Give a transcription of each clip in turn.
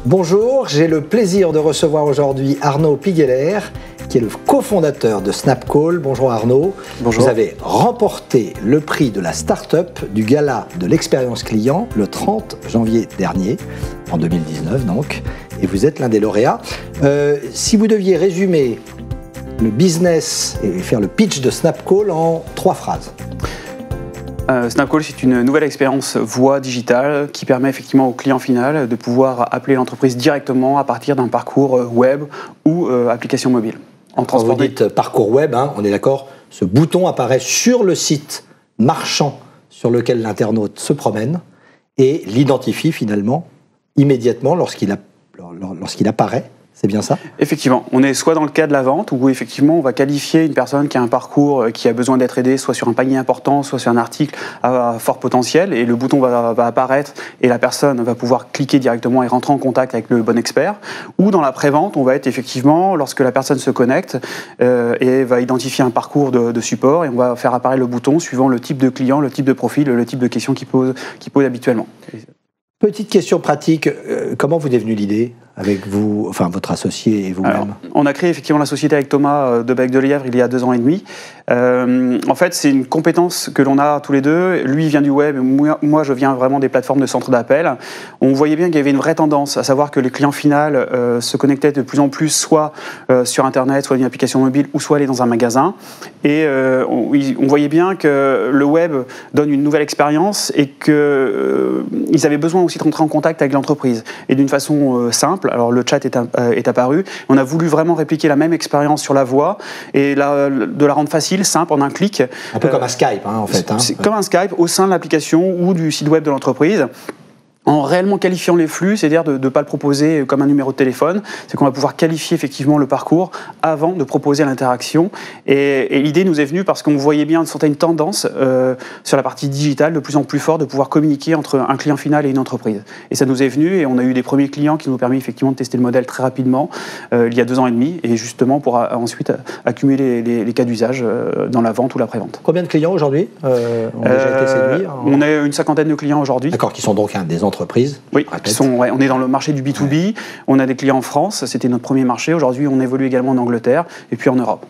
Bonjour, j'ai le plaisir de recevoir aujourd'hui Arnaud Pigueler, qui est le cofondateur de Snapcall. Bonjour Arnaud. Bonjour. Vous avez remporté le prix de la start-up du Gala de l'expérience client le 30 janvier dernier, en 2019 donc, et vous êtes l'un des lauréats. Si vous deviez résumer le business et faire le pitch de Snapcall en 3 phrases. Snapcall, c'est une nouvelle expérience voix digitale qui permet effectivement au client final de pouvoir appeler l'entreprise directement à partir d'un parcours web ou application mobile. Quand vous dites parcours web, on est d'accord, ce bouton apparaît sur le site marchand sur lequel l'internaute se promène et l'identifie finalement immédiatement lorsqu'il apparaît. C'est bien ça ? Effectivement, on est soit dans le cas de la vente où effectivement on va qualifier une personne qui a un parcours qui a besoin d'être aidée, soit sur un panier important, soit sur un article à fort potentiel, et le bouton va apparaître et la personne va pouvoir cliquer directement et rentrer en contact avec le bon expert. Ou dans la pré-vente, on va être effectivement, lorsque la personne se connecte et va identifier un parcours de support, et on va faire apparaître le bouton suivant le type de client, le type de profil, le type de questions qu'il pose habituellement. Petite question pratique, comment vous est venue l'idée avec vous, enfin votre associé et vous-même ? On a créé effectivement la société avec Thomas de Bec de Lièvre il y a 2 ans et demi. En fait, c'est une compétence que l'on a tous les deux. Lui, il vient du web, moi, je viens vraiment des plateformes de centres d'appel. On voyait bien qu'il y avait une vraie tendance, à savoir que les clients finaux se connectaient de plus en plus, soit sur Internet, soit une application mobile, ou soit aller dans un magasin. Et on voyait bien que le web donne une nouvelle expérience et qu'ils avaient besoin aussi de rentrer en contact avec l'entreprise. Et d'une façon simple, alors le chat est apparu, on a voulu vraiment répliquer la même expérience sur la voix et de la rendre facile, simple, en un clic. Un peu comme un Skype, en fait. C'est comme un Skype au sein de l'application ou du site web de l'entreprise. En réellement qualifiant les flux, c'est-à-dire de ne pas le proposer comme un numéro de téléphone, c'est qu'on va pouvoir qualifier effectivement le parcours avant de proposer l'interaction. Et l'idée nous est venue parce qu'on voyait bien une certaine tendance sur la partie digitale de plus en plus fort de pouvoir communiquer entre un client final et une entreprise. Et ça nous est venu et on a eu des premiers clients qui nous ont permis effectivement de tester le modèle très rapidement il y a 2 ans et demi, et justement pour ensuite accumuler les cas d'usage dans la vente ou la prévente. Combien de clients aujourd'hui ont déjà été séduits ? On a une 50aine de clients aujourd'hui. D'accord, qui sont donc des entreprises. Oui, on est dans le marché du B2B, ouais. On a des clients en France, c'était notre premier marché. Aujourd'hui, on évolue également en Angleterre et puis en Europe.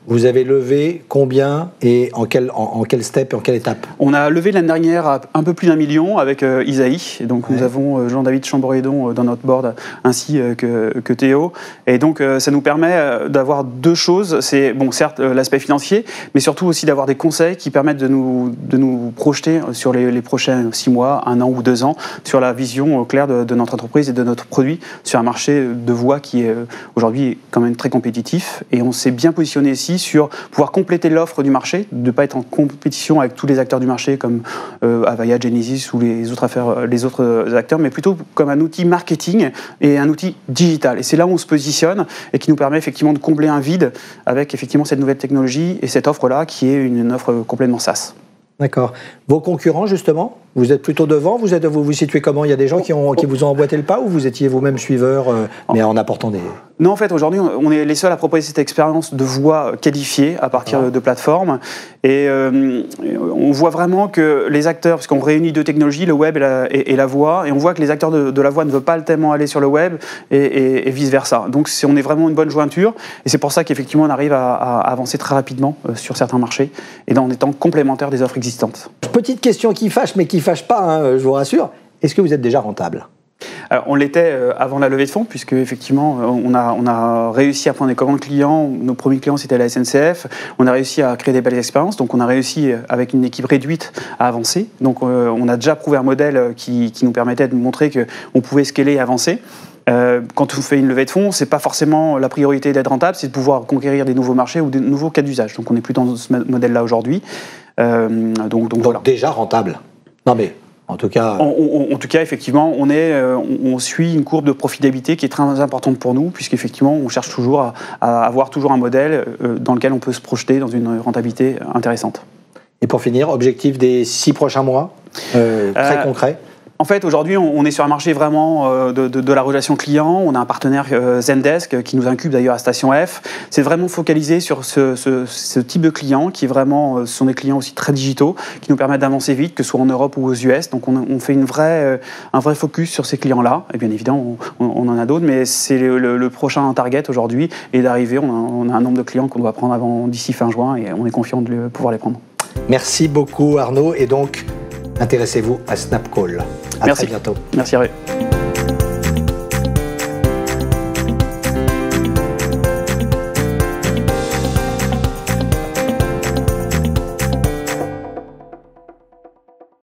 Vous avez levé combien et en quel step et en quelle étape ? On a levé l'année dernière à un peu plus d'1 million avec Isaïe. Donc nous avons Jean-David Chamboredon dans notre board ainsi que Théo. Et donc ça nous permet d'avoir 2 choses. C'est bon, certes l'aspect financier, mais surtout aussi d'avoir des conseils qui permettent de nous projeter sur les prochains 6 mois, 1 an ou 2 ans sur la vision claire de notre entreprise et de notre produit sur un marché de voix qui est aujourd'hui quand même très compétitif. Et on s'est bien positionné ici sur pouvoir compléter l'offre du marché, de ne pas être en compétition avec tous les acteurs du marché comme Avaya, Genesis ou les autres acteurs, mais plutôt comme un outil marketing et un outil digital. Et c'est là où on se positionne et qui nous permet effectivement de combler un vide avec effectivement cette nouvelle technologie et cette offre-là qui est une offre complètement SaaS. D'accord. Vos concurrents, justement, vous êtes plutôt devant, vous vous situez comment ? Il y a des gens qui vous ont emboîté le pas ou vous étiez vous-même suiveur, mais en apportant des... Non, en fait, aujourd'hui, on est les seuls à proposer cette expérience de voix qualifiée à partir de plateformes. Et on voit vraiment que les acteurs, parce qu'on réunit 2 technologies, le web et la voix, et on voit que les acteurs de la voix ne veulent pas tellement aller sur le web et vice-versa. Donc, on est vraiment une bonne jointure. Et c'est pour ça qu'effectivement, on arrive à avancer très rapidement sur certains marchés et en étant complémentaire des offres existantes. Petite question qui fâche, mais qui ne fâche pas, je vous rassure. Est-ce que vous êtes déjà rentable ? Alors, on l'était avant la levée de fonds, puisque effectivement, on a réussi à prendre des commandes clients. Nos premiers clients, c'était la SNCF. On a réussi à créer des belles expériences. Donc, on a réussi, avec une équipe réduite, à avancer. Donc, on a déjà prouvé un modèle qui nous permettait de montrer qu'on pouvait scaler et avancer. Quand on fait une levée de fonds, c'est pas forcément la priorité d'être rentable, c'est de pouvoir conquérir des nouveaux marchés ou des nouveaux cas d'usage. Donc, on est plus dans ce modèle-là aujourd'hui. Donc voilà. Déjà rentable. Non mais... En tout cas, effectivement, on suit une courbe de profitabilité qui est très importante pour nous, puisqu'effectivement, on cherche toujours à avoir toujours un modèle dans lequel on peut se projeter dans une rentabilité intéressante. Et pour finir, objectif des 6 prochains mois, très concret ? En fait, aujourd'hui, on est sur un marché vraiment de la relation client. On a un partenaire Zendesk qui nous incube d'ailleurs à Station F. C'est vraiment focalisé sur ce type de clients qui vraiment ce sont des clients aussi très digitaux qui nous permettent d'avancer vite, que ce soit en Europe ou aux US. Donc on fait un vrai focus sur ces clients-là. Et bien évidemment, on en a d'autres, mais c'est le prochain target aujourd'hui et d'arriver. On a un nombre de clients qu'on doit prendre d'ici fin juin et on est confiant de pouvoir les prendre. Merci beaucoup Arnaud et donc intéressez-vous à Snapcall. À Merci. très bientôt. Merci Hervé.